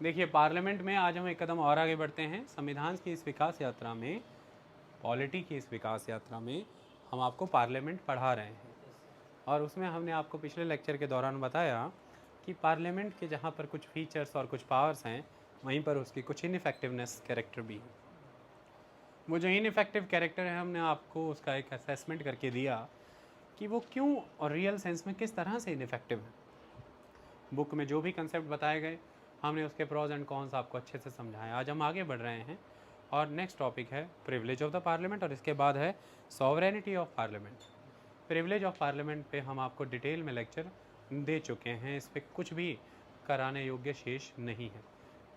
देखिए, पार्लियामेंट में आज हम एक कदम और आगे बढ़ते हैं। संविधान की इस विकास यात्रा में, पॉलिटी की इस विकास यात्रा में हम आपको पार्लियामेंट पढ़ा रहे हैं और उसमें हमने आपको पिछले लेक्चर के दौरान बताया कि पार्लियामेंट के जहाँ पर कुछ फीचर्स और कुछ पावर्स हैं, वहीं पर उसकी कुछ इनइफेक्टिवनेस कैरेक्टर भी है। वो जो इनइफेक्टिव कैरेक्टर है, हमने आपको उसका एक असेसमेंट करके दिया कि वो क्यों और रियल सेंस में किस तरह से इनइफेक्टिव है। बुक में जो भी कंसेप्ट बताए गए, हमने उसके प्रॉज एंड कॉन्स आपको अच्छे से समझाएं। आज हम आगे बढ़ रहे हैं और नेक्स्ट टॉपिक है प्रिविलेज ऑफ द पार्लियामेंट और इसके बाद है sovereignty of parliament. Privilege of parliament पे हम आपको डिटेल में लेक्चर दे चुके हैं, इस पर कुछ भी कराने योग्य शेष नहीं है।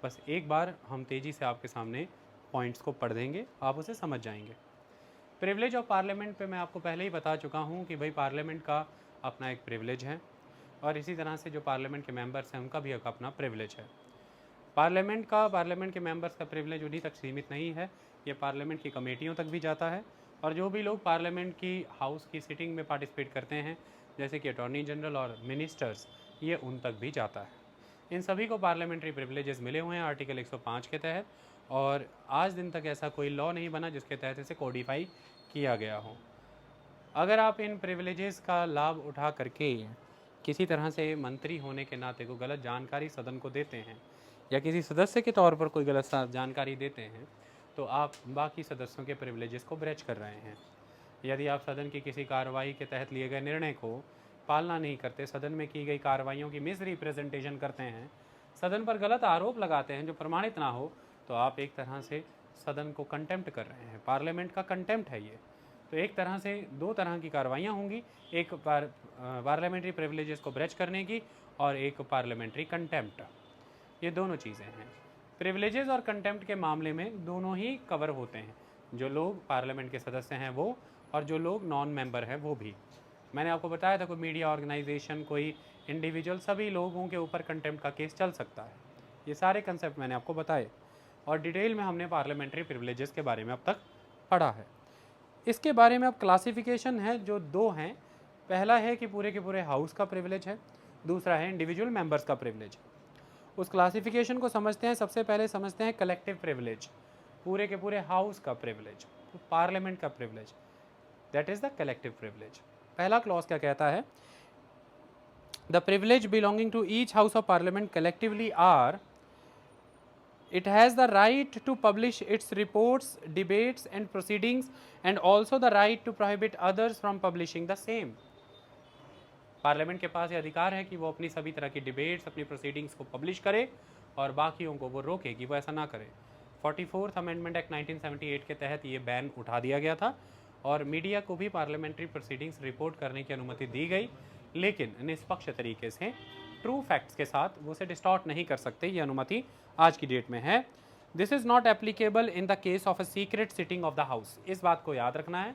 बस एक बार हम तेज़ी से आपके सामने पॉइंट्स को पढ़ देंगे, आप उसे समझ जाएंगे। प्रिविलेज ऑफ पार्लियामेंट पे मैं आपको पहले ही बता चुका हूँ कि भाई पार्लियामेंट का अपना एक प्रिविलेज है और इसी तरह से जो पार्लियामेंट के मेंबर्स हैं उनका भी एक अपना प्रिविलेज है। पार्लियामेंट के मेंबर्स का प्रिविलेज उन्हीं तक सीमित नहीं है, ये पार्लियामेंट की कमेटियों तक भी जाता है और जो भी लोग पार्लियामेंट की हाउस की सिटिंग में पार्टिसिपेट करते हैं, जैसे कि अटॉर्नी जनरल और मिनिस्टर्स, ये उन तक भी जाता है। इन सभी को पार्लियामेंट्री प्रिविलेजेस मिले हुए हैं आर्टिकल 105 के तहत और आज दिन तक ऐसा कोई लॉ नहीं बना जिसके तहत इसे कोडिफाई किया गया हो। अगर आप इन प्रिविलेजेस का लाभ उठा करके किसी तरह से मंत्री होने के नाते को गलत जानकारी सदन को देते हैं या किसी सदस्य के तौर पर कोई गलत जानकारी देते हैं, तो आप बाकी सदस्यों के प्रिविलेजेस को ब्रेच कर रहे हैं। यदि आप सदन की किसी कार्रवाई के तहत लिए गए निर्णय को पालना नहीं करते, सदन में की गई कार्रवाइयों की मिस रिप्रेजेंटेशन करते हैं, सदन पर गलत आरोप लगाते हैं जो प्रमाणित ना हो, तो आप एक तरह से सदन को कंटेम्प्ट कर रहे हैं। पार्लियामेंट का कंटेम्प्ट है ये। तो एक तरह से दो तरह की कार्रवाइयाँ होंगी, एक पार्लियामेंट्री प्रिविलेजेस को ब्रेच करने की और एक पार्लियामेंट्री कंटेम्प्ट। ये दोनों चीज़ें हैं। प्रिविलेजेस और कंटेम्प्ट के मामले में दोनों ही कवर होते हैं, जो लोग पार्लियामेंट के सदस्य हैं वो और जो लोग नॉन मेंबर हैं वो भी। मैंने आपको बताया था कोई मीडिया ऑर्गेनाइजेशन, कोई इंडिविजुअल, सभी लोगों के ऊपर कंटेम्प्ट का केस चल सकता है। ये सारे कंसेप्ट मैंने आपको बताए और डिटेल में हमने पार्लियामेंट्री प्रिविलेजेस के बारे में अब तक पढ़ा है। इसके बारे में अब क्लासिफिकेशन है जो दो हैं। पहला है कि पूरे के पूरे हाउस का प्रिविलेज है, दूसरा है इंडिविजुअल मेंबर्स का प्रिविलेज। उस क्लासिफिकेशन को समझते हैं। सबसे पहले समझते हैं कलेक्टिव प्रिविलेज, पूरे के पूरे हाउस का प्रिविलेज, पार्लियामेंट का privilege, that is the collective privilege. पहला क्लॉज क्या कहता है? The privilege belonging to each house of parliament collectively are, it has the right to publish its reports, debates and proceedings and also the right to prohibit others from publishing the same. Parliament के पास ये अधिकार है कि वो अपनी सभी तरह की डिबेट्स, अपनी प्रोसीडिंग्स को पब्लिश करे और बाकियों को वो रोके कि वो ऐसा ना करे। 44th अमेंडमेंट एक्ट 1978 के तहत ये बैन उठा दिया गया था और मीडिया को भी पार्लियामेंट्री प्रोसीडिंग्स रिपोर्ट करने की अनुमति दी गई, लेकिन निष्पक्ष तरीके से ट्रू फैक्ट्स के साथ वो उसे डिस्टॉर्ट नहीं कर सकते। ये अनुमति आज की डेट में है। This is not applicable in the case of a secret sitting of the house. इस बात को याद रखना है,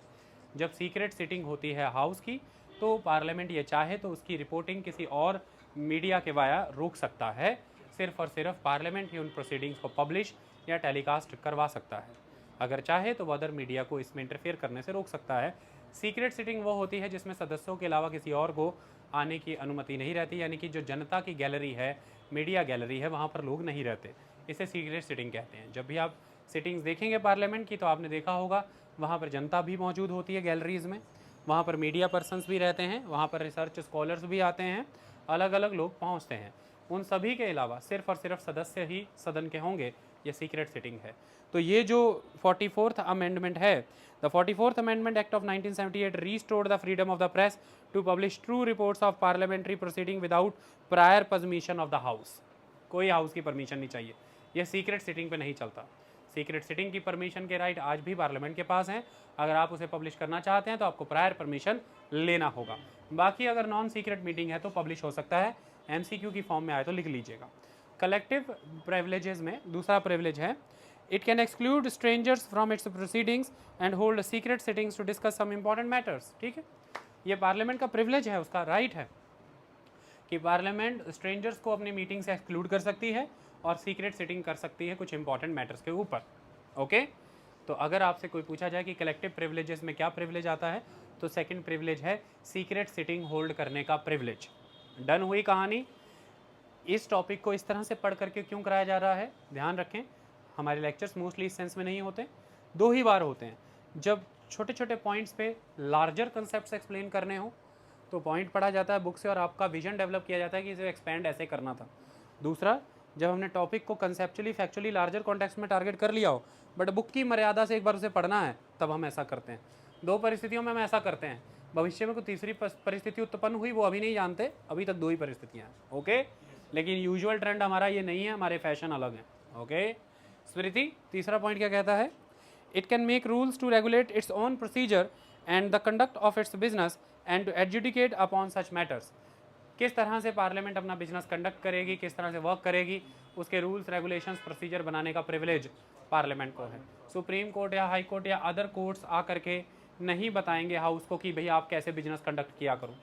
जब सीक्रेट सिटिंग होती है हाउस की, तो पार्लियामेंट ये चाहे तो उसकी रिपोर्टिंग किसी और मीडिया के वाया रोक सकता है। सिर्फ और सिर्फ पार्लियामेंट ही उन प्रोसीडिंग्स को पब्लिश या टेलीकास्ट करवा सकता है। अगर चाहे तो वो अदर मीडिया को इसमें इंटरफेयर करने से रोक सकता है। सीक्रेट सिटिंग वो होती है जिसमें सदस्यों के अलावा किसी और को आने की अनुमति नहीं रहती, यानी कि जो जनता की गैलरी है, मीडिया गैलरी है, वहाँ पर लोग नहीं रहते। इसे सीक्रेट सिटिंग कहते हैं। जब भी आप सिटिंग्स देखेंगे पार्लियामेंट की, तो आपने देखा होगा वहाँ पर जनता भी मौजूद होती है गैलरीज़ में, वहाँ पर मीडिया पर्सन्स भी रहते हैं, वहाँ पर रिसर्च स्कॉलर्स भी आते हैं, अलग अलग लोग पहुँचते हैं। उन सभी के अलावा सिर्फ और सिर्फ सदस्य ही सदन के होंगे, ये सीक्रेट सिटिंग है। तो ये जो 44th अमेंडमेंट है, the 44th amendment act of 1978 restored the freedom of the press to publish true reports of parliamentary proceeding without prior permission of the house. कोई हाउस की परमिशन नहीं चाहिए, यह सीक्रेट सिटिंग पे नहीं चलता। सीक्रेट सिटिंग की परमिशन के राइट आज भी पार्लियामेंट के पास हैं। अगर आप उसे पब्लिश करना चाहते हैं तो आपको प्रायर परमिशन लेना होगा। बाकी अगर नॉन सीक्रेट मीटिंग है तो पब्लिश हो सकता है, एमसीक्यू की फॉर्म में आए तो लिख लीजिएगा। कलेक्टिव प्रिविलेजेस में दूसरा प्रिविलेज है, it can exclude strangers from its proceedings and hold secret sittings to discuss some important matters. ठीक है, ये पार्लियामेंट का प्रिविलेज है, उसका राइट है कि पार्लियामेंट स्ट्रेंजर्स को अपनी मीटिंग से एक्सक्लूड कर सकती है और सीक्रेट सिटिंग कर सकती है कुछ इंपॉर्टेंट मैटर्स के ऊपर। ओके, तो अगर आपसे कोई पूछा जाए कि कलेक्टिव प्रिविलेजेस में क्या प्रिविलेज आता है, तो सेकंड प्रिविलेज है सीक्रेट सिटिंग होल्ड करने का प्रिविलेज। डन हुई कहानी। इस टॉपिक को इस तरह से पढ़ करके क्यों कराया जा रहा है, ध्यान रखें, हमारे लेक्चर्स मोस्टली इस सेंस में नहीं होते, 2 ही बार होते हैं। जब छोटे छोटे पॉइंट्स पे लार्जर कंसेप्ट्स एक्सप्लेन करने हो तो पॉइंट पढ़ा जाता है बुक से और आपका विजन डेवलप किया जाता है कि इसे एक्सपेंड ऐसे करना था। दूसरा, जब हमने टॉपिक को कंसेप्चुअली फैक्चुअली लार्जर कॉन्टेक्स्ट में टारगेट कर लिया हो बट बुक की मर्यादा से एक बार उसे पढ़ना है, तब हम ऐसा करते हैं। 2 परिस्थितियों में हम ऐसा करते हैं, भविष्य में कोई तीसरी परिस्थिति उत्पन्न हुई वो अभी नहीं जानते, अभी तक 2 ही परिस्थितियाँ हैं। ओके, लेकिन यूजुअल ट्रेंड हमारा ये नहीं है, हमारे फैशन अलग हैं। ओके स्मृति, तीसरा पॉइंट क्या कहता है, it can make rules to regulate its own procedure and the conduct of its business and to adjudicate upon such matters. किस तरह से पार्लियामेंट अपना बिजनेस कंडक्ट करेगी, किस तरह से वर्क करेगी, उसके रूल्स रेगुलेशंस प्रोसीजर बनाने का प्रिविलेज पार्लियामेंट को है। सुप्रीम कोर्ट या हाई कोर्ट या अदर कोर्ट्स आ करके नहीं बताएंगे हाउस को कि भैया आप कैसे बिजनेस कंडक्ट किया करो,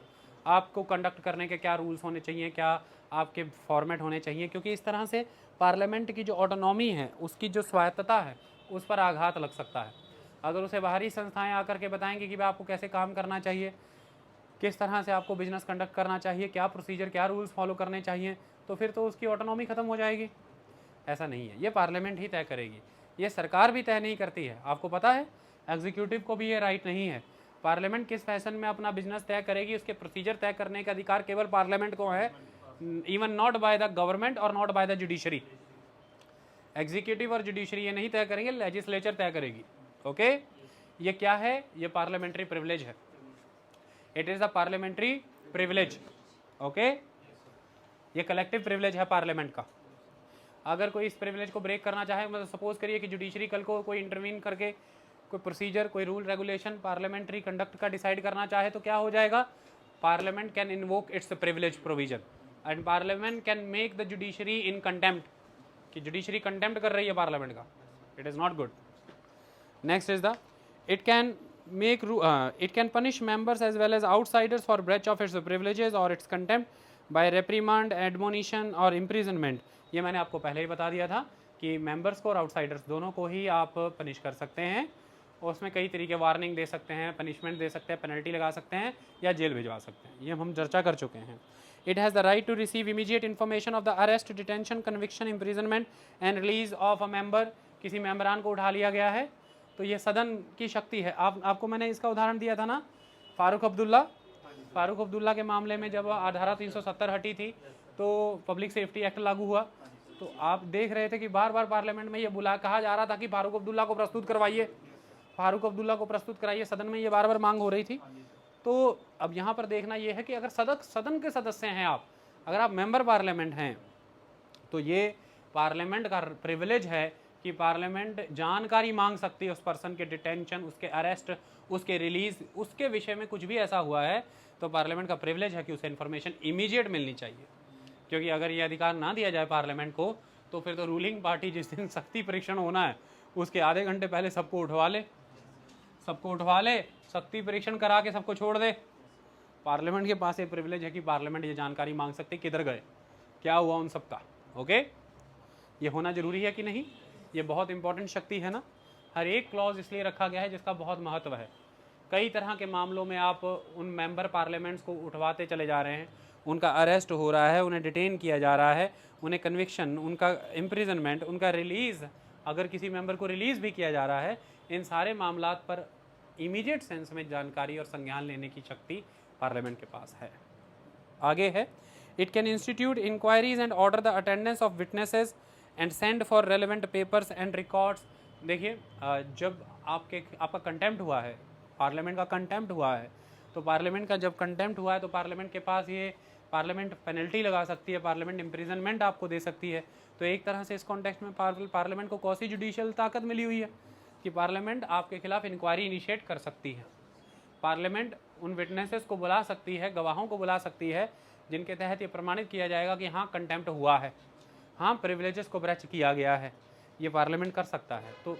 आपको कंडक्ट करने के क्या रूल्स होने चाहिए, क्या आपके फॉर्मेट होने चाहिए, क्योंकि इस तरह से पार्लियामेंट की जो ऑटोनॉमी है, उसकी जो स्वायत्तता है, उस पर आघात लग सकता है। अगर उसे बाहरी संस्थाएं आकर के बताएंगे कि भाई आपको कैसे काम करना चाहिए, किस तरह से आपको बिजनेस कंडक्ट करना चाहिए, क्या प्रोसीजर, क्या रूल्स फॉलो करने चाहिए, तो फिर तो उसकी ऑटोनॉमी ख़त्म हो जाएगी। ऐसा नहीं है, ये पार्लियामेंट ही तय करेगी, ये सरकार भी तय नहीं करती है। आपको पता है एग्जीक्यूटिव को भी ये राइट नहीं है। पार्लियामेंट किस फैशन में अपना बिजनेस तय करेगी, उसके प्रोसीजर तय करने का अधिकार केवल पार्लियामेंट को है, even not by the government or not by the judiciary. Executive और जुडिशरी ये नहीं तय करेंगे, लेजिस्लेचर तय करेगी। ओके, ये क्या है, ये पार्लियामेंट्री प्रिविलेज है, it is a parliamentary privilege. Okay, ये कलेक्टिव प्रिविलेज है पार्लियामेंट का। अगर कोई इस प्रिविलेज को ब्रेक करना चाहे, मतलब सपोज करिए कि जुडिशरी कल को कोई इंटरवीन करके कोई प्रोसीजर, कोई रूल रेगुलेशन पार्लियामेंट्री कंडक्ट का डिसाइड करना चाहे तो क्या हो जाएगा, parliament can invoke its privilege provision and parliament can make the judiciary in contempt, कि जुडिशरी कंटेम्प्ट कर रही है पार्लियामेंट का, it is not good. Next is the it can punish members as well as outsiders for breach of its privileges और its contempt by reprimand, admonition और imprisonment. ये मैंने आपको पहले ही बता दिया था कि मेंबर्स को और आउटसाइडर्स दोनों को ही आप पनिश कर सकते हैं, और उसमें कई तरीके, वार्निंग दे सकते हैं, पनिशमेंट दे सकते हैं, पेनल्टी लगा सकते हैं या जेल भिजवा सकते हैं, ये हम चर्चा कर चुके हैं। It has the right to receive immediate information of the arrest, detention, conviction, imprisonment and release of a member. किसी मेंबरान को उठा लिया गया है तो ये सदन की शक्ति है। आपको मैंने इसका उदाहरण दिया था ना, फारूक अब्दुल्ला के मामले में जब धारा 370 हटी थी तो पब्लिक सेफ्टी एक्ट लागू हुआ, तो आप देख रहे थे कि बार बार पार्लियामेंट में ये कहा जा रहा था कि फारूक अब्दुल्ला को प्रस्तुत करवाइए, फारूक अब्दुल्ला को प्रस्तुत कराइए, सदन में ये बार बार मांग हो रही थी। तो अब यहाँ पर देखना ये है कि अगर सदन के सदस्य हैं आप, अगर आप मेंबर पार्लियामेंट हैं, तो ये पार्लियामेंट का प्रिविलेज है कि पार्लियामेंट जानकारी मांग सकती है उस पर्सन के डिटेंशन, उसके अरेस्ट, उसके रिलीज, उसके विषय में कुछ भी ऐसा हुआ है तो पार्लियामेंट का प्रिविलेज है कि उसे इन्फॉर्मेशन इमीडिएट मिलनी चाहिए। क्योंकि अगर ये अधिकार ना दिया जाए पार्लियामेंट को तो फिर तो रूलिंग पार्टी जिस दिन शक्ति परीक्षण होना है उसके आधे घंटे पहले सबको उठवा ले, शक्ति परीक्षण करा के सबको छोड़ दे। पार्लियामेंट के पास ये प्रिविलेज है कि पार्लियामेंट ये जानकारी मांग सकती है किधर गए, क्या हुआ उन सबका। ओके, ये होना जरूरी है कि नहीं, ये बहुत इंपॉर्टेंट शक्ति है ना। हर एक क्लॉज इसलिए रखा गया है जिसका बहुत महत्व है। कई तरह के मामलों में आप उन मेंबर पार्लियामेंट्स को उठवाते चले जा रहे हैं, उनका अरेस्ट हो रहा है, उन्हें डिटेन किया जा रहा है, उन्हें कन्विक्शन, उनका इम्प्रिजनमेंट, उनका रिलीज़, अगर किसी मेंबर को रिलीज़ भी किया जा रहा है, इन सारे मामलात पर इमीडिएट सेंस में जानकारी और संज्ञान लेने की शक्ति पार्लियामेंट के पास है। आगे है, it can institute inquiries and order the attendance of witnesses and send for relevant papers and records. देखिए, जब आपका कंटेम्प्ट हुआ है, पार्लियामेंट का कंटेम्प्ट हुआ है, तो पार्लियामेंट का जब कंटेम्प्ट हुआ है तो पार्लियामेंट के पास ये पार्लियामेंट पेनल्टी लगा सकती है, पार्लियामेंट इम्प्रिजनमेंट आपको दे सकती है। तो एक तरह से इस कॉन्टेक्स्ट में पार्लियामेंट को कौन सी जुडिशियल ताकत मिली हुई है कि पार्लियामेंट आपके खिलाफ इंक्वायरी इनिशिएट कर सकती है। पार्लियामेंट उन विटनेसेस को बुला सकती है, गवाहों को बुला सकती है, जिनके तहत ये प्रमाणित किया जाएगा कि हाँ कंटेम्प्ट हुआ है, हाँ प्रिविलेजेस को ब्रेच किया गया है, ये पार्लियामेंट कर सकता है। तो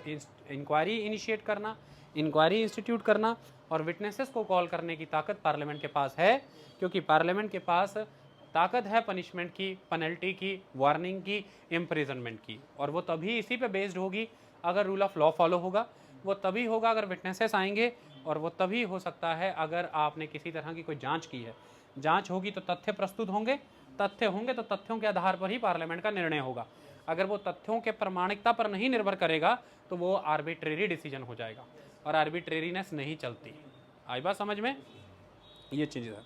इंक्वायरी इनिशिएट करना, इंक्वायरी इंस्टीट्यूट करना और विटनेसेस को कॉल करने की ताकत पार्लियामेंट के पास है, क्योंकि पार्लियामेंट के पास ताकत है पनिशमेंट की, पेनल्टी की, वार्निंग की, इम्प्रिजनमेंट की, और वो तभी इसी पे बेस्ड होगी अगर रूल ऑफ लॉ फॉलो होगा, वो तभी होगा अगर विटनेसेस आएंगे, और वो तभी हो सकता है अगर आपने किसी तरह की कोई जांच की है। जांच होगी तो तथ्य प्रस्तुत होंगे, तथ्य होंगे तो तथ्यों के आधार पर ही पार्लियामेंट का निर्णय होगा। अगर वो तथ्यों के प्रामाणिकता पर नहीं निर्भर करेगा तो वो आर्बिट्रेरी डिसीजन हो जाएगा, और आर्बिट्रेरीनेस नहीं चलती। आई बात समझ में? ये चीज़ है।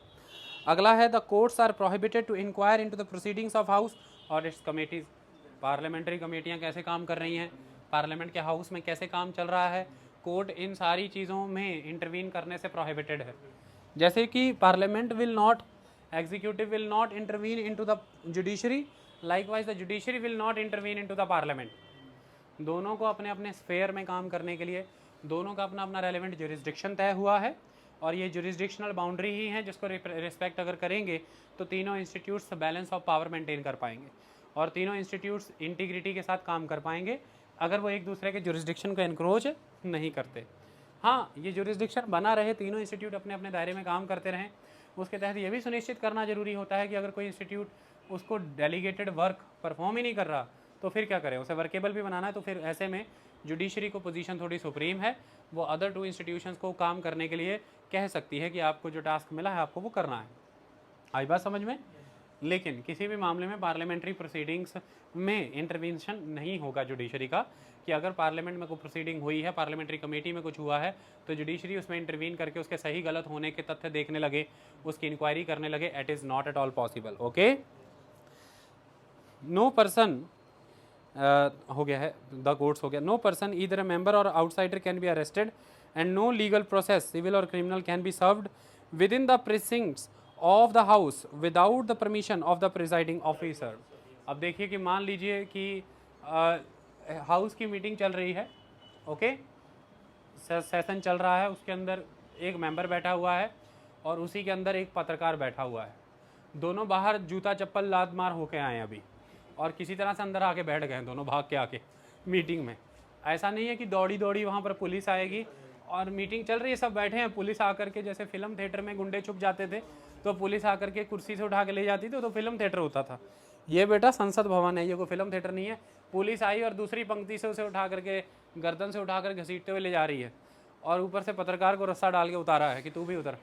अगला है the courts are prohibited to inquire into the proceedings of house और इट्स कमेटीज। पार्लियामेंट्री कमेटियाँ कैसे काम कर रही हैं, पार्लियामेंट के हाउस में कैसे काम चल रहा है, कोर्ट इन सारी चीज़ों में इंटरवीन करने से प्रोहिबिटेड है। जैसे कि parliament will not, executive will not intervene into the judiciary, likewise the judiciary will not intervene into the parliament. दोनों को अपने अपने स्फेयर में काम करने के लिए दोनों का अपना अपना रेलेवेंट जुरिस्डिक्शन तय हुआ है, और ये जुरिस्डिक्शनल बाउंड्री ही है जिसको रिस्पेक्ट अगर करेंगे तो तीनों institutes balance of power maintain कर पाएंगे, और तीनों इंस्टीट्यूट्स इंटीग्रिटी के साथ काम कर पाएंगे अगर वो एक दूसरे के जुरिस्डिक्शन को एनक्रोच नहीं करते। हाँ, ये जुरिस्डिक्शन बना रहे, तीनों इंस्टीट्यूट अपने अपने दायरे में काम करते रहें। उसके तहत ये भी सुनिश्चित करना जरूरी होता है कि अगर कोई इंस्टीट्यूट उसको डेलीगेटेड वर्क परफॉर्म ही नहीं कर रहा तो फिर क्या करें, उसे वर्केबल भी बनाना है। तो फिर ऐसे में जुडिशरी को पोजीशन थोड़ी सुप्रीम है, वो अदर टू इंस्टीट्यूशंस को काम करने के लिए कह सकती है कि आपको जो टास्क मिला है आपको वो करना है। आई बात समझ में? लेकिन किसी भी मामले में पार्लियामेंट्री प्रोसीडिंग्स में इंटरवेंशन नहीं होगा जुडिशरी का, कि अगर पार्लियामेंट में कोई प्रोसीडिंग हुई है, पार्लियामेंट्री कमेटी में कुछ हुआ है, तो जुडिशरी उसमें इंटरवीन करके उसके सही गलत होने के तथ्य देखने लगे, उसकी इंक्वायरी करने लगे। It is not at all possible. Okay, no person हो गया है, द कोर्ट्स हो गया। No person either a member or outsider can be arrested and no legal process civil or criminal can be served within the precincts of the house without the permission of the presiding officer. अब देखिए कि मान लीजिए कि house की meeting चल रही है, ओके, सेशन चल रहा है, उसके अंदर एक मेंबर बैठा हुआ है और उसी के अंदर एक पत्रकार बैठा हुआ है। दोनों बाहर जूता चप्पल लात मार होके आए अभी, और किसी तरह से अंदर आके बैठ गए दोनों भाग के आके मीटिंग में। ऐसा नहीं है कि दौड़ी दौड़ी वहाँ पर पुलिस आएगी और मीटिंग चल रही है, सब बैठे हैं, पुलिस आकर के, जैसे फिल्म थिएटर में गुंडे छुप जाते थे तो पुलिस आकर के कुर्सी से उठा के ले जाती थी, तो फिल्म थिएटर होता था। ये बेटा संसद भवन है, ये कोई फिल्म थिएटर नहीं है। पुलिस आई और दूसरी पंक्ति से उसे उठा करके, गर्दन से उठा कर घसीटते हुए ले जा रही है, और ऊपर से पत्रकार को रस्सा डाल के उतारा है कि तू भी उतर।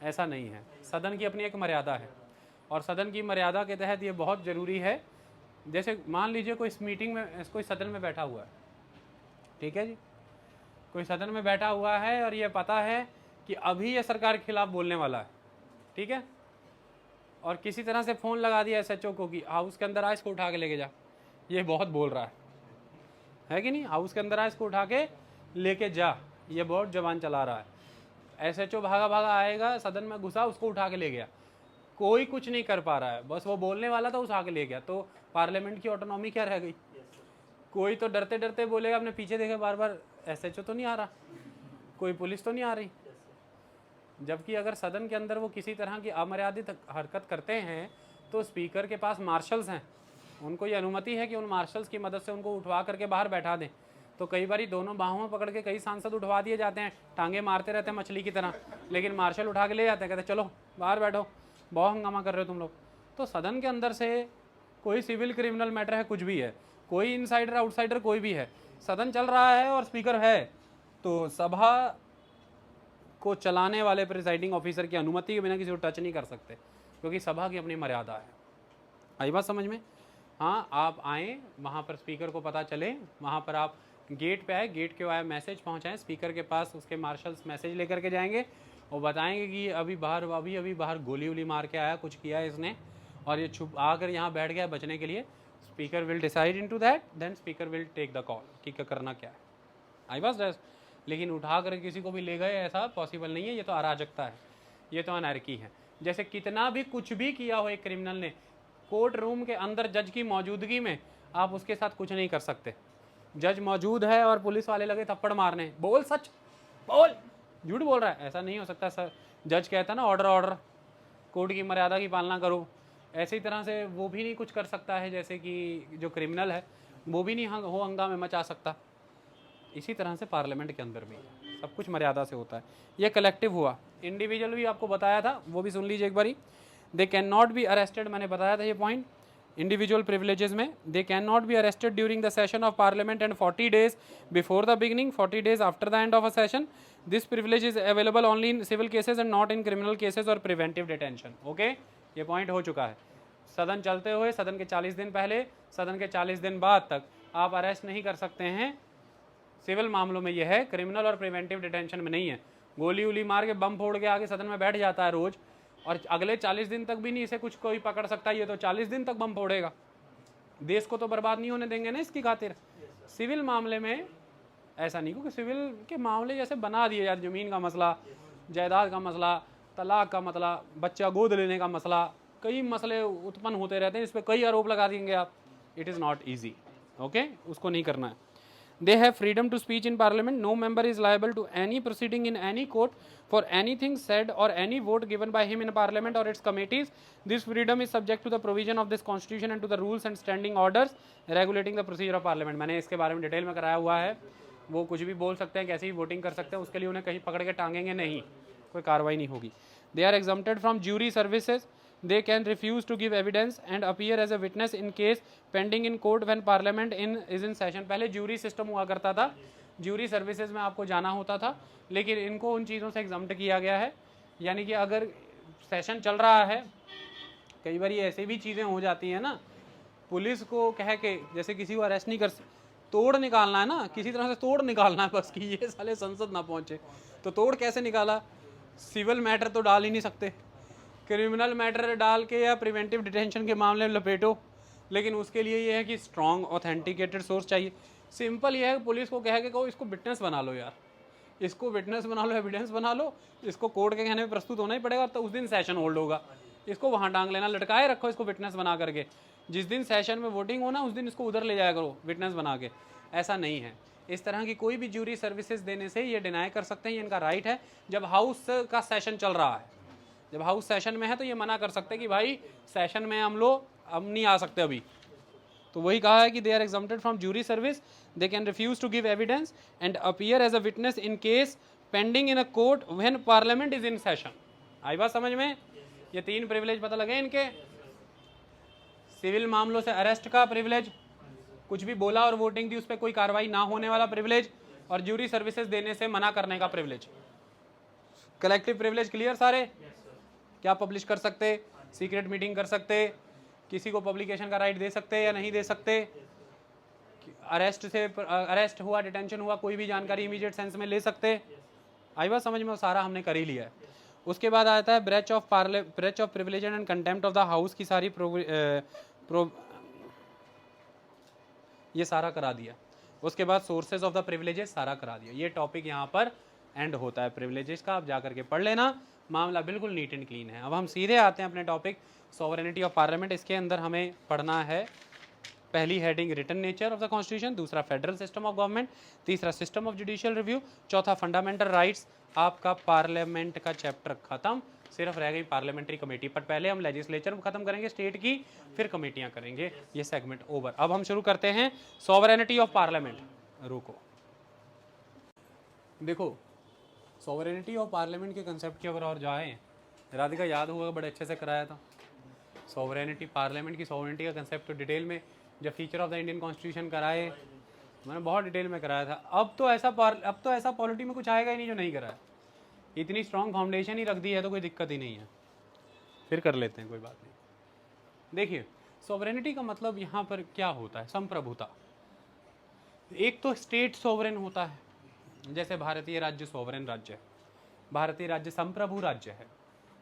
ऐसा नहीं है, सदन की अपनी एक मर्यादा है, और सदन की मर्यादा के तहत ये बहुत ज़रूरी है। जैसे मान लीजिए कोई इस मीटिंग में, कोई सदन में बैठा हुआ है, ठीक है जी, कोई सदन में बैठा हुआ है और ये पता है कि अभी ये सरकार के खिलाफ बोलने वाला है, ठीक है, और किसी तरह से फ़ोन लगा दिया SHO को कि हाउस के अंदर आ, इसको उठा के लेके जा, ये बहुत बोल रहा है कि नहीं, हाउस के अंदर आ, इसको उठा के लेके जा, ये बहुत जबान चला रहा है। SHO भागा भागा आएगा, सदन में घुसा, उसको उठा के ले गया, कोई कुछ नहीं कर पा रहा है, बस वो बोलने वाला था, उठा के ले गया। तो पार्लियामेंट की ऑटोनॉमी क्या रह गई? कोई तो डरते डरते बोलेगा, अपने पीछे देखे बार बार, SHO तो नहीं आ रहा, कोई पुलिस तो नहीं आ रही। जबकि अगर सदन के अंदर वो किसी तरह की अमर्यादित हरकत करते हैं तो स्पीकर के पास मार्शल्स हैं, उनको ये अनुमति है कि उन मार्शल्स की मदद से उनको उठवा करके बाहर बैठा दें। तो कई बार दोनों बाहों में पकड़ के कई सांसद उठवा दिए जाते हैं, टांगे मारते रहते हैं मछली की तरह, लेकिन मार्शल उठा के ले जाते हैं, कहते चलो बाहर बैठो, बहुत हंगामा कर रहे हो तुम लोग। तो सदन के अंदर से कोई सिविल क्रिमिनल मैटर है, कुछ भी है, कोई इनसाइडर आउटसाइडर कोई भी है, सदन चल रहा है और स्पीकर है, तो सभा को चलाने वाले प्रिसाइडिंग ऑफिसर की अनुमति के बिना किसी को टच नहीं कर सकते, क्योंकि सभा की अपनी मर्यादा है। आई बात समझ में? हाँ, आप आएँ, वहाँ पर स्पीकर को पता चले, वहाँ पर आप गेट पे आए, गेट के आए मैसेज पहुँचाएँ स्पीकर के पास, उसके मार्शल्स मैसेज लेकर के जाएंगे और बताएंगे कि अभी बाहर गोली वोली मार के आया, कुछ किया है इसने, और ये छुप आकर यहाँ बैठ गया बचने के लिए। Speaker will decide into that, then speaker will take the call कि क्या करना क्या है। आई बात? लेकिन उठा कर किसी को भी ले गए, ऐसा पॉसिबल नहीं है, ये तो अराजकता है, ये तो अनार्की है। जैसे कितना भी कुछ भी किया हो एक क्रिमिनल ने, कोर्ट रूम के अंदर जज की मौजूदगी में आप उसके साथ कुछ नहीं कर सकते। जज मौजूद है और पुलिस वाले लगे थप्पड़ मारने, बोल सच बोल, झूठ बोल रहा है, ऐसा नहीं हो सकता सर। जज कहता ना ऑर्डर, कोर्ट की मर्यादा की पालना करो, ऐसी तरह से वो भी नहीं कुछ कर सकता है, जैसे कि जो क्रिमिनल है वो भी नहीं हो हंगामे मचा सकता। इसी तरह से पार्लियामेंट के अंदर भी सब कुछ मर्यादा से होता है। ये कलेक्टिव हुआ, इंडिविजुअल भी आपको बताया था, वो भी सुन लीजिए एक बारी। They can not be arrested, मैंने बताया था ये पॉइंट। इंडिविजुअल प्रिविलेजेस में they can not be arrested during the session of parliament and 40 days before the beginning, 40 days after the end of a session. This privilege is available only in civil cases and not in criminal cases और preventive detention. Okay, ये point हो चुका है। सदन चलते हुए, सदन के 40 दिन पहले, सदन के 40 दिन बाद तक आप अरेस्ट नहीं कर सकते हैं। सिविल मामलों में यह है, क्रिमिनल और प्रिवेंटिव डिटेंशन में नहीं है। गोली उली मार के बम फोड़ के आगे सदन में बैठ जाता है रोज, और अगले 40 दिन तक भी नहीं इसे कुछ कोई पकड़ सकता। ये तो 40 दिन तक बम फोड़ेगा, देश को तो बर्बाद नहीं होने देंगे ना इसकी खातिर। सिविल मामले में ऐसा नहीं, क्योंकि सिविल के मामले जैसे बना दिए यार, ज़मीन का मसला, जायदाद का मसला, तलाक का मसला, बच्चा गोद लेने का मसला, कई मसले उत्पन्न होते रहते हैं, इस पर कई आरोप लगा देंगे आप। It is not easy, okay, उसको नहीं करना है। They have freedom to speech in parliament. No member is liable to any proceeding in any court for anything said or any vote given by him in parliament or its committees. This freedom is subject to the provision of this constitution and to the rules and standing orders regulating the procedure of parliament. मैंने इसके बारे में detail में कराया हुआ है। वो कुछ भी बोल सकते हैं, कैसे भी वोटिंग कर सकते हैं, उसके लिए उन्हें कहीं पकड़ के टांगेंगे नहीं, कोई कार्रवाई नहीं होगी। They are exempted from jury services. They can refuse to give evidence and appear as a witness in case pending in court when parliament is in session. पहले ज्यूरी सिस्टम हुआ करता था, ज्यूरी सर्विसेज में आपको जाना होता था, लेकिन इनको उन चीज़ों से एग्जम्प्ट किया गया है। यानी कि अगर सेशन चल रहा है, कई बार ये ऐसी भी चीज़ें हो जाती हैं ना, पुलिस को कह के जैसे किसी को अरेस्ट नहीं कर, तोड़ निकालना है ना, किसी तरह से तोड़ निकालना है बस, कि ये साले संसद ना पहुँचे। तो तोड़ कैसे निकाला? सिविल मैटर तो डाल ही नहीं सकते, क्रिमिनल मैटर डाल के या प्रिवेंटिव डिटेंशन के मामले में लपेटो, लेकिन उसके लिए ये है कि स्ट्रॉन्ग ऑथेंटिकेटेड सोर्स चाहिए। सिंपल ये है, पुलिस को कह के कहो इसको विटनेस बना लो यार, इसको विटनेस बना लो, एविडेंस बना लो, इसको कोर्ट के कहने में प्रस्तुत होना ही पड़ेगा, तो उस दिन सेशन होल्ड होगा। इसको वहाँ टांग लेना, लटकाए रखो इसको विटनेस बना करके, जिस दिन सेशन में वोटिंग होना उस दिन इसको उधर ले जाया करो विटनेस बना के। ऐसा नहीं है। इस तरह की कोई भी ज्यूरी सर्विसेज देने से ये डिनाई कर सकते हैं, ये इनका राइट है। जब हाउस का सेशन चल रहा है, जब हाउस सेशन में है, तो ये मना कर सकते हैं कि भाई सेशन में हम नहीं आ सकते अभी। तो वही कहा है कि they are exempted from jury service, they can refuse to give evidence and appear as a witness in case pending in a court when parliament is in session. आई बात समझ में? ये 3 प्रिविलेज पता लगे इनके। सिविल मामलों से अरेस्ट का प्रिविलेज, कुछ भी बोला और वोटिंग दी उस पर कोई कार्रवाई ना होने वाला प्रिविलेज, और ज्यूरी सर्विसेज देने से मना करने का प्रिविलेज। कलेक्टिव प्रिविलेज क्लियर सारे? क्या पब्लिश कर सकते, सीक्रेट मीटिंग कर सकते, किसी को पब्लिकेशन का राइट दे सकते या नहीं दे सकते, अरेस्ट हुआ, डिटेंशन हुआ, कोई भी जानकारी इमीडिएट सेंस में ले सकते। आई बात समझ में? वो सारा हमने कर ही लिया है। उसके बाद आता है breach of privilege and contempt of the house की सारी ये सारा करा दिया। उसके बाद सोर्सेज ऑफ द प्रिविलेजेस सारा करा दिया। ये टॉपिक यहाँ पर एंड होता है प्रिविलेजेस का, आप जा करके पढ़ लेना, मामला बिल्कुल नीट एंड क्लीन है। अब हम सीधे आते हैं अपने टॉपिक सॉवरेनिटी ऑफ पार्लियामेंट। इसके अंदर हमें पढ़ना है पहली heading written nature of the constitution, दूसरा फेडरल सिस्टम ऑफ गवर्नमेंट, तीसरा सिस्टम ऑफ जुडिशियल रिव्यू, चौथा फंडामेंटल राइट्स। आपका पार्लियामेंट का चैप्टर खत्म, सिर्फ रह गई पार्लियामेंट्री कमेटी। पर पहले हम लेजिस्लेचर खत्म करेंगे स्टेट की, फिर कमेटियां करेंगे। ये सेगमेंट ओवर। अब हम शुरू करते हैं सॉवरेनिटी ऑफ पार्लियामेंट। रुको, देखो सॉवरेनिटी ऑफ पार्लियामेंट के कंसेप्ट की अगर और जाएँ, राधिका याद होगा बड़े अच्छे से कराया था सॉवरेनिटी, पार्लियामेंट की सॉवरेनिटी का कंसेप्ट तो डिटेल में जब feature of the Indian constitution कराए, मैंने बहुत डिटेल में कराया था। अब तो ऐसा पॉलिटी में कुछ आएगा ही नहीं जो नहीं कराया। इतनी स्ट्रॉन्ग फाउंडेशन ही रख दी है तो कोई दिक्कत ही नहीं है। फिर कर लेते हैं, कोई बात नहीं। देखिए सॉवरेनिटी का मतलब यहाँ पर क्या होता है, संप्रभुता। एक तो स्टेट सॉवरेन होता है, जैसे भारतीय राज्य सॉवरेन राज्य है, भारतीय राज्य संप्रभु राज्य है।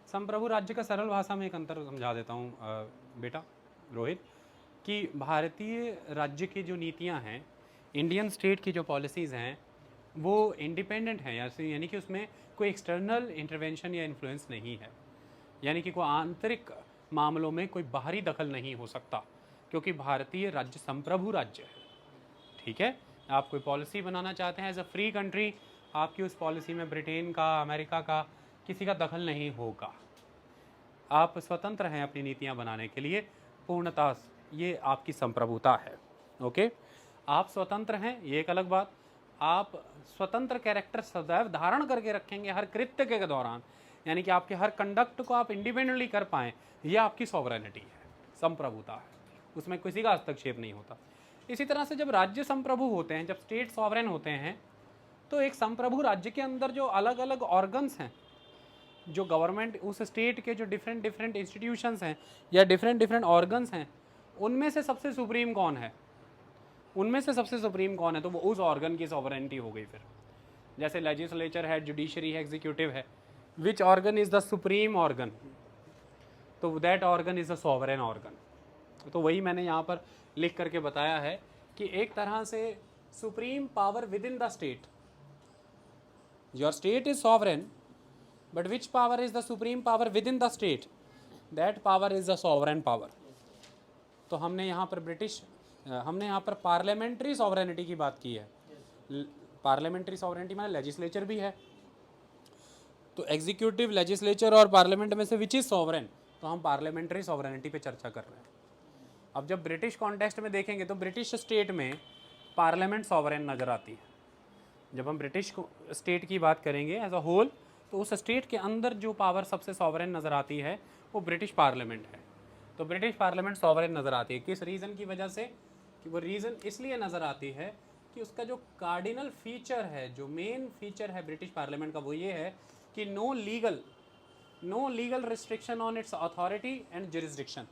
संप्रभु राज्य का सरल भाषा में एक अंतर समझा देता हूँ बेटा रोहित, कि भारतीय राज्य की जो नीतियाँ हैं, इंडियन स्टेट की जो पॉलिसीज़ हैं, वो इंडिपेंडेंट हैं, यानी कि उसमें कोई एक्सटर्नल इंटरवेंशन या इन्फ्लुएंस नहीं है, यानी कि कोई आंतरिक मामलों में कोई बाहरी दखल नहीं हो सकता, क्योंकि भारतीय राज्य संप्रभु राज्य है। ठीक है, आप कोई पॉलिसी बनाना चाहते हैं एज अ फ्री कंट्री, आपकी उस पॉलिसी में ब्रिटेन का, अमेरिका का किसी का दखल नहीं होगा। आप स्वतंत्र हैं अपनी नीतियां बनाने के लिए पूर्णतः, ये आपकी संप्रभुता है। ओके, आप स्वतंत्र हैं, ये एक अलग बात। आप स्वतंत्र कैरेक्टर सदैव धारण करके रखेंगे हर कृत्य के दौरान, यानी कि आपके हर कंडक्ट को आप इंडिपेंडेंटली कर पाएँ, ये आपकी सॉवरेनिटी है, संप्रभुता है, उसमें किसी का हस्तक्षेप नहीं होता। इसी तरह से जब राज्य संप्रभु होते हैं, जब स्टेट सॉवरेन होते हैं, तो एक संप्रभु राज्य के अंदर जो अलग अलग ऑर्गन्स हैं जो गवर्नमेंट उस स्टेट के जो डिफरेंट डिफरेंट इंस्टीट्यूशंस हैं या डिफरेंट डिफरेंट ऑर्गन्स हैं, उनमें से सबसे सुप्रीम कौन है, उनमें से सबसे सुप्रीम कौन है, तो वो उस ऑर्गन की सॉवरेनिटी हो गई। फिर जैसे लेजिस्लेचर है, जुडिशरी है, एग्जीक्यूटिव है, which organ is the supreme organ, तो that organ is the sovereign organ. तो वही मैंने यहाँ पर लिख करके बताया है कि एक तरह से supreme power with in the state, your state is sovereign but which power is the supreme power with in the state, that power is the sovereign power. तो हमने यहाँ पर पार्लियामेंट्री सॉवरेनिटी की बात की है। पार्लियामेंट्री सॉवरेनिटी माने legislature भी है, तो एग्जीक्यूटिव, लेजिस्लेचर और पार्लियामेंट में से विच इज सॉवरेन, तो हम पार्लियामेंट्री सॉवरेनिटी पे चर्चा कर रहे हैं। अब जब ब्रिटिश कॉन्टेक्स्ट में देखेंगे तो ब्रिटिश स्टेट में पार्लियामेंट सॉवरेन नज़र आती है। जब हम ब्रिटिश स्टेट की बात करेंगे एज अ होल, तो उस स्टेट के अंदर जो पावर सबसे सॉवरेन नज़र आती है वो ब्रिटिश पार्लियामेंट है। तो ब्रिटिश पार्लियामेंट सॉवरेन नज़र आती है, किस रीज़न की वजह से, कि वो रीज़न इसलिए नज़र आती है कि उसका जो कार्डिनल फीचर है, जो मेन फीचर है ब्रिटिश पार्लियामेंट का, वो ये है कि no legal restriction on its authority and jurisdiction.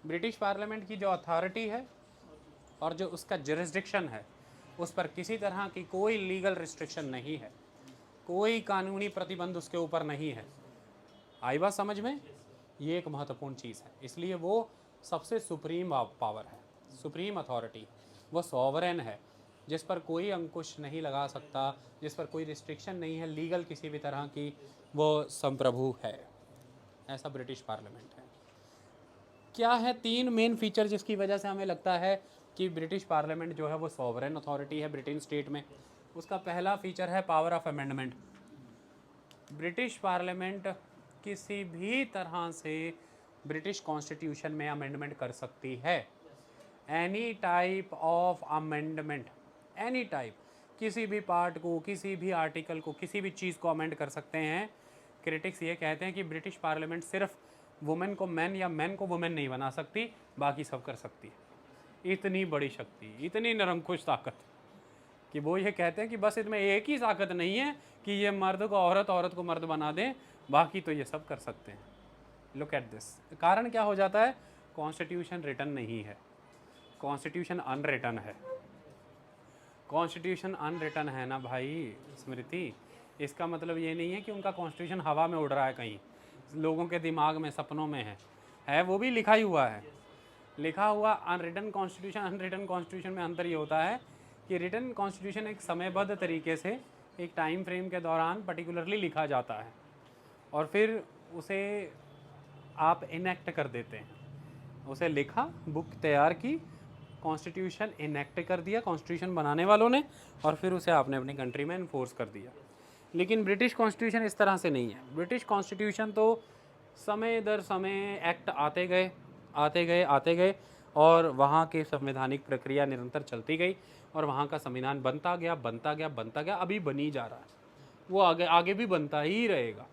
British parliament की जो अथॉरिटी है और जो उसका जुरिस्डिक्शन है, उस पर किसी तरह की कोई लीगल रिस्ट्रिक्शन नहीं है, कोई कानूनी प्रतिबंध उसके ऊपर नहीं है। आई बात समझ में? ये एक महत्वपूर्ण चीज़ है, इसलिए वो सबसे सुप्रीम पावर है, सुप्रीम अथॉरिटी, वो सॉवरेन है, जिस पर कोई अंकुश नहीं लगा सकता, जिस पर कोई रिस्ट्रिक्शन नहीं है लीगल किसी भी तरह की, वो संप्रभु है। ऐसा ब्रिटिश पार्लियामेंट है। क्या है 3 मेन फीचर जिसकी वजह से हमें लगता है कि ब्रिटिश पार्लियामेंट जो है वो सॉवरेन अथॉरिटी है ब्रिटेन स्टेट में? उसका पहला फीचर है power of amendment. British parliament किसी भी तरह से ब्रिटिश कॉन्स्टिट्यूशन में अमेंडमेंट कर सकती है। Any type of amendment, any type, किसी भी पार्ट को, किसी भी आर्टिकल को, किसी भी चीज़ को अमेंड कर सकते हैं। क्रिटिक्स ये कहते हैं कि ब्रिटिश पार्लियामेंट सिर्फ वुमेन को मैन या मैन को वुमेन नहीं बना सकती, बाकी सब कर सकती है। इतनी बड़ी शक्ति, इतनी निरंकुश ताकत कि वो ये कहते हैं कि बस इसमें एक ही ताकत नहीं है कि ये मर्द को औरत, औरत को मर्द बना दें, बाकी तो ये सब कर सकते हैं। Look at this. कारण क्या हो जाता है? कॉन्स्टिट्यूशन रिटन नहीं है, कॉन्स्टिट्यूशन अनरिटन है। कॉन्स्टिट्यूशन अनरिटन है ना भाई स्मृति, इसका मतलब ये नहीं है कि उनका कॉन्स्टिट्यूशन हवा में उड़ रहा है, कहीं लोगों के दिमाग में, सपनों में है वो भी लिखा ही हुआ है। लिखा हुआ अनरिटन कॉन्स्टिट्यूशन, अनरिटन कॉन्स्टिट्यूशन में अंतर ये होता है कि रिटन कॉन्स्टिट्यूशन एक समयबद्ध तरीके से एक टाइम फ्रेम के दौरान पर्टिकुलरली लिखा जाता है और फिर उसे आप इनेक्ट कर देते हैं। उसे लिखा, बुक तैयार की, कॉन्स्टिट्यूशन इनेक्ट कर दिया कॉन्स्टिट्यूशन बनाने वालों ने, और फिर उसे आपने अपनी कंट्री में इन्फोर्स कर दिया। लेकिन ब्रिटिश कॉन्स्टिट्यूशन इस तरह से नहीं है। ब्रिटिश कॉन्स्टिट्यूशन तो समय दर समय एक्ट आते गए और वहाँ की संवैधानिक प्रक्रिया निरंतर चलती गई और वहाँ का संविधान बनता गया, अभी बनी जा रहा है, वो आगे भी बनता ही रहेगा।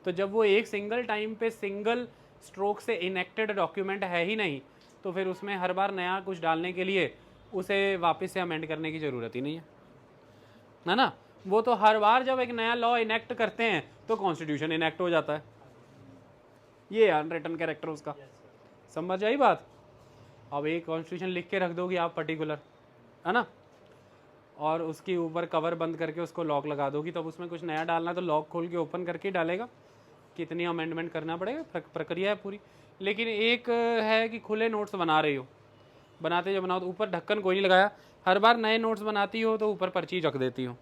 तो जब वो एक सिंगल टाइम पे सिंगल स्ट्रोक से इनेक्टेड डॉक्यूमेंट है ही नहीं, तो फिर उसमें हर बार नया कुछ डालने के लिए उसे वापस से अमेंड करने की ज़रूरत ही नहीं है ना। वो तो हर बार जब एक नया लॉ इनेक्ट करते हैं तो कॉन्स्टिट्यूशन इनेक्ट हो जाता है। ये अनरिटन कैरेक्टर उसका, समझ आई बात? अब एक कॉन्स्टिट्यूशन लिख के रख दोगे आप पर्टिकुलर, है ना, और उसके ऊपर कवर बंद करके उसको लॉक लगा दोगी, तब उसमें कुछ नया डालना तो लॉक खोल के ओपन करके डालेगा। कितनी अमेंडमेंट करना पड़ेगा, प्रक्रिया है पूरी। लेकिन एक है कि खुले नोट्स बना रही हो, बनाते जो बनाओ तो ऊपर ढक्कन कोई नहीं लगाया, हर बार नए नोट्स बनाती हो तो ऊपर पर्ची रख देती हो।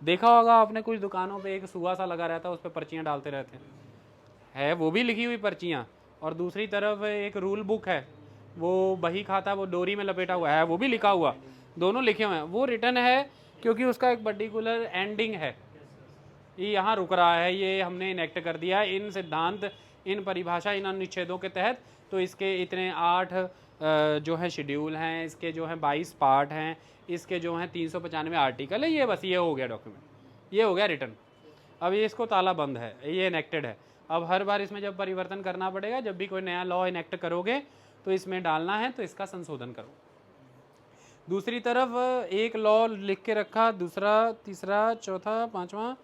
देखा होगा आपने कुछ दुकानों पे एक सुहा सा लगा रहता है, उस पर पर्चियाँ डालते रहते हैं, वो भी लिखी हुई पर्चियाँ, और दूसरी तरफ एक रूल बुक है, वो बही खाता, वो डोरी में लपेटा हुआ है, वो भी लिखा हुआ, दोनों लिखे हुए हैं। वो रिटर्न है क्योंकि उसका एक पर्टिकुलर एंडिंग है, ये यहाँ रुक रहा है, ये हमने इनेक्ट कर दिया है, इन सिद्धांत, इन परिभाषा, इन अनुच्छेदों के तहत, तो इसके इतने 8 जो है शेड्यूल हैं, इसके जो हैं 22 पार्ट हैं, इसके जो हैं 395 आर्टिकल है, ये बस ये हो गया डॉक्यूमेंट, ये हो गया रिटर्न। अब ये इसको ताला बंद है, ये इनेक्टेड है। अब हर बार इसमें जब परिवर्तन करना पड़ेगा, जब भी कोई नया लॉ इनेक्ट करोगे तो इसमें डालना है, तो इसका संशोधन करो। दूसरी तरफ एक लॉ लिख के रखा, दूसरा, तीसरा, चौथा, पाँचवा,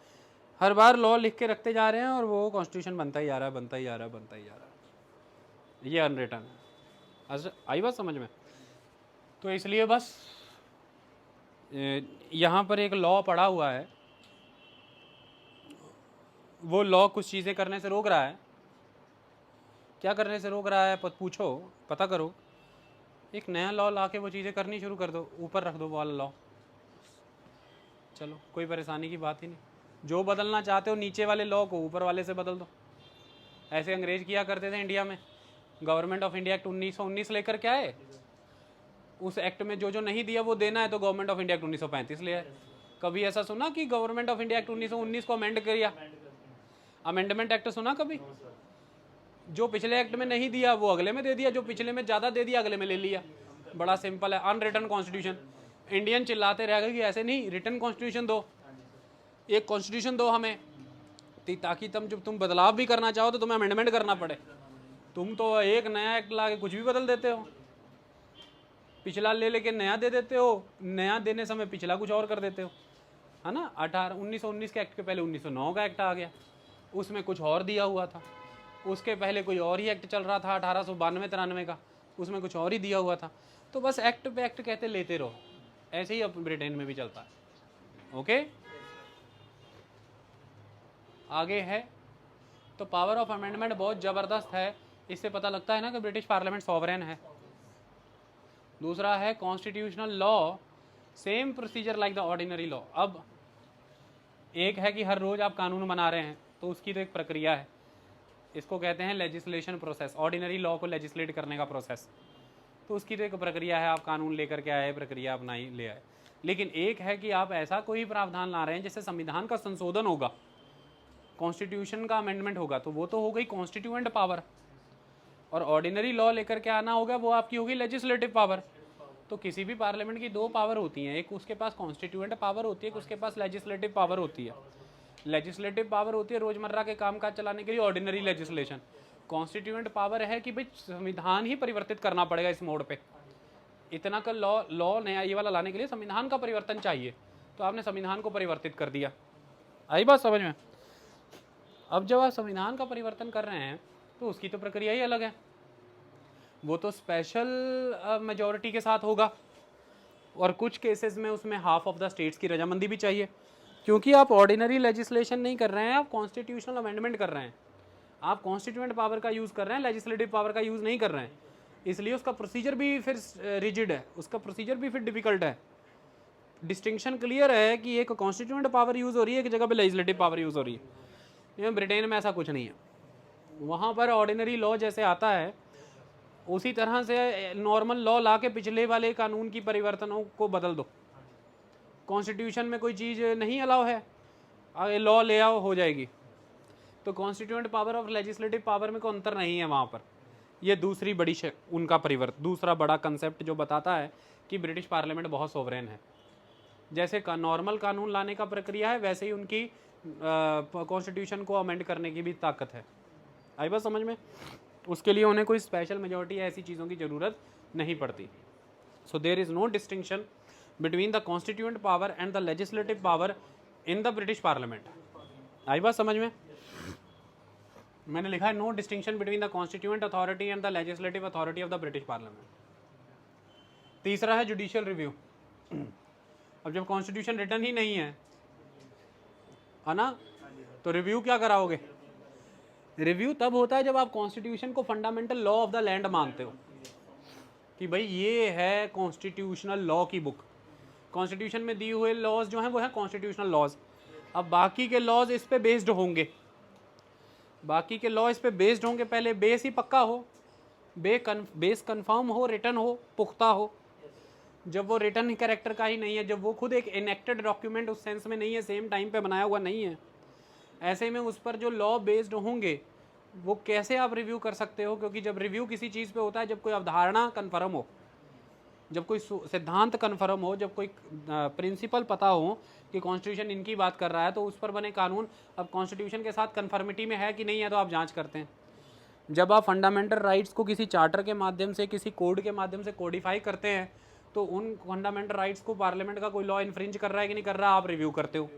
हर बार लॉ लिख के रखते जा रहे हैं और वो कॉन्स्टिट्यूशन बनता ही जा रहा है, बनता ही जा रहा है, बनता ही जा रहा है। ये अनरिटन है। अच्छा, आई बात समझ में? तो इसलिए बस यहाँ पर एक लॉ पड़ा हुआ है, वो लॉ कुछ चीज़ें करने से रोक रहा है। क्या करने से रोक रहा है? पूछो, पता करो। एक नया लॉ ला के वो चीज़ें करनी शुरू कर दो, ऊपर रख दो वो वाला लॉ, चलो कोई परेशानी की बात ही नहीं। जो बदलना चाहते हो नीचे वाले लॉ को ऊपर वाले से बदल दो। ऐसे अंग्रेज किया करते थे इंडिया में। गवर्नमेंट ऑफ इंडिया एक्ट 1919 लेकर क्या है, उस एक्ट में जो जो नहीं दिया वो देना है, तो गवर्नमेंट ऑफ इंडिया एक्ट 1935 ले आए। कभी ऐसा सुना कि गवर्नमेंट ऑफ इंडिया एक्ट 1919 को अमेंड किया? अमेंडमेंट एक्ट सुना कभी? जो पिछले एक्ट में नहीं दिया वो अगले में दे दिया, जो पिछले में ज़्यादा दे दिया अगले में ले लिया। बड़ा सिंपल है, अनरिटन कॉन्स्टिट्यूशन। इंडियन चिल्लाते रह गए कि ऐसे नहीं, रिटन कॉन्स्टिट्यूशन दो, एक कॉन्स्टिट्यूशन दो हमें, ताकि जब तुम बदलाव भी करना चाहो तो तुम्हें अमेंडमेंट करना पड़े। तुम तो एक नया एक्ट ला के कुछ भी बदल देते हो, पिछला ले लेके नया दे देते हो, नया देने समय पिछला कुछ और कर देते हो, है ना। 1919 के एक्ट के पहले 1909 का एक्ट आ गया, उसमें कुछ और दिया हुआ था। उसके पहले कोई और ही एक्ट चल रहा था 1892-93 का, उसमें कुछ और ही दिया हुआ था। तो बस एक्ट पे एक्ट कहते लेते रहो। ऐसे ही अब ब्रिटेन में भी चलता है। ओके, आगे है तो पावर ऑफ अमेंडमेंट बहुत ज़बरदस्त है। इससे पता लगता है ना कि ब्रिटिश पार्लियामेंट सॉवरेन है। दूसरा है constitutional law, same procedure like the ordinary law. अब एक है कि हर रोज़ आप कानून बना रहे हैं, तो उसकी तो एक प्रक्रिया है, इसको कहते हैं लेजिस्लेशन प्रोसेस। ऑर्डिनरी लॉ को लेजिस्लेट करने का प्रोसेस, तो उसकी तो एक प्रक्रिया है, आप कानून लेकर के आए, प्रक्रिया अपनाई, ले आए। लेकिन एक है कि आप ऐसा कोई प्रावधान ला रहे हैं जिससे संविधान का संशोधन होगा, कॉन्स्टिट्यूशन का अमेंडमेंट होगा, तो वो तो हो गई कॉन्स्टिट्यूएंट पावर। और ऑर्डिनरी लॉ लेकर के आना होगा, वो आपकी होगी लेजिस्लेटिव पावर। तो किसी भी पार्लियामेंट की दो पावर होती हैं, एक उसके पास कॉन्स्टिट्यूएंट पावर होती है, एक उसके पास लेजिस्लेटिव पावर होती है। लेजिस्लेटिव पावर होती है रोजमर्रा के कामकाज चलाने के लिए, ऑर्डिनरी लेजिस्लेशन। कॉन्स्टिट्यूएंट पावर है कि भाई संविधान ही परिवर्तित करना पड़ेगा इस मोड पे, इतना का लॉ नया ये वाला लाने के लिए संविधान का परिवर्तन चाहिए, तो आपने संविधान को परिवर्तित कर दिया। आई बात समझ में? अब जब आप संविधान का परिवर्तन कर रहे हैं तो उसकी तो प्रक्रिया ही अलग है, वो तो स्पेशल मेजॉरिटी के साथ होगा, और कुछ केसेस में उसमें हाफ ऑफ द स्टेट्स की रजामंदी भी चाहिए, क्योंकि आप ऑर्डिनरी लेजिस्लेशन नहीं कर रहे हैं, आप कॉन्स्टिट्यूशनल अमेंडमेंट कर रहे हैं। आप कॉन्स्टिट्यूएंट पावर का यूज़ कर रहे हैं, लेजिस्लेटिव पावर का यूज़ नहीं कर रहे हैं, इसलिए उसका प्रोसीजर भी फिर रिजिड है, उसका प्रोसीजर भी फिर डिफिकल्ट है। डिस्टिंक्शन क्लियर है कि एक कॉन्स्टिट्यूएंट पावर यूज़ हो रही है, एक जगह पे लेजिस्लेटिव पावर यूज़ हो रही है। ब्रिटेन में ऐसा कुछ नहीं है, वहाँ पर ऑर्डिनरी लॉ जैसे आता है उसी तरह से नॉर्मल लॉ ला के पिछले वाले कानून की परिवर्तनों को बदल दो। कॉन्स्टिट्यूशन में कोई चीज़ नहीं अलाउ है, लॉ ले आओ हो जाएगी। तो कॉन्स्टिट्यूएंट पावर और लेजिस्लेटिव पावर में कोई अंतर नहीं है वहाँ पर। ये दूसरी बड़ी उनका दूसरा बड़ा कंसेप्ट जो बताता है कि ब्रिटिश पार्लियामेंट बहुत सोवरेन है। जैसे नॉर्मल कानून लाने का प्रक्रिया है, वैसे ही उनकी कॉन्स्टिट्यूशन को अमेंड करने की भी ताकत है। आई बात समझ में? उसके लिए उन्हें कोई स्पेशल मेजॉरिटी ऐसी चीज़ों की ज़रूरत नहीं पड़ती। So there is no distinction between the constituent power and the legislative power in the British parliament. आई बात समझ में? मैंने लिखा है no distinction between the constituent authority and the legislative authority of the British parliament. तीसरा है judicial review. अब जब कॉन्स्टिट्यूशन रिटन ही नहीं है ना, तो रिव्यू क्या कराओगे? रिव्यू तब होता है जब आप कॉन्स्टिट्यूशन को fundamental law of the land मानते हो कि भाई ये है कॉन्स्टिट्यूशनल लॉ की बुक। कॉन्स्टिट्यूशन में दिए हुए लॉज जो हैं वो हैं कॉन्स्टिट्यूशनल लॉज। अब बाकी के लॉज इस पे बेस्ड होंगे, बाकी के लॉ इस पे बेस्ड होंगे। पहले बेस ही पक्का हो, बेस कंफर्म हो, रिटन हो, पुख्ता हो। जब वो रिटन कैरेक्टर का ही नहीं है, जब वो खुद एक इनेक्टेड डॉक्यूमेंट उस सेंस में नहीं है, सेम टाइम पे बनाया हुआ नहीं है, ऐसे में उस पर जो लॉ बेस्ड होंगे वो कैसे आप रिव्यू कर सकते हो? क्योंकि जब रिव्यू किसी चीज़ पे होता है जब कोई अवधारणा कन्फर्म हो, जब कोई सिद्धांत कन्फर्म हो, जब कोई प्रिंसिपल पता हो कि कॉन्स्टिट्यूशन इनकी बात कर रहा है, तो उस पर बने कानून अब कॉन्स्टिट्यूशन के साथ कन्फर्मिटी में है कि नहीं है, तो आप जांच करते हैं। जब आप फंडामेंटल राइट्स को किसी चार्टर के माध्यम से, किसी कोड के माध्यम से कोडिफाई करते हैं, तो उन फंडामेंटल राइट्स को पार्लियामेंट का कोई लॉ इन्फ्रिंज कर रहा है कि नहीं कर रहा, आप रिव्यू करते हो।